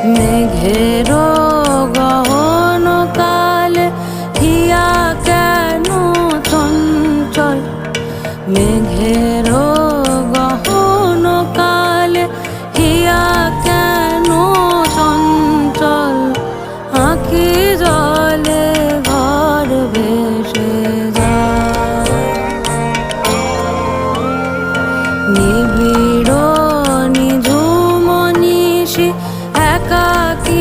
মেঘের গহন কালে হিয়া কেন চঞ্চল, মেঘের গহন কালে হিয়া কেন চঞ্চল, আঁখি জলে ঘর ভেসে যায়। নিবিড় নিঝুম নিশি একাকী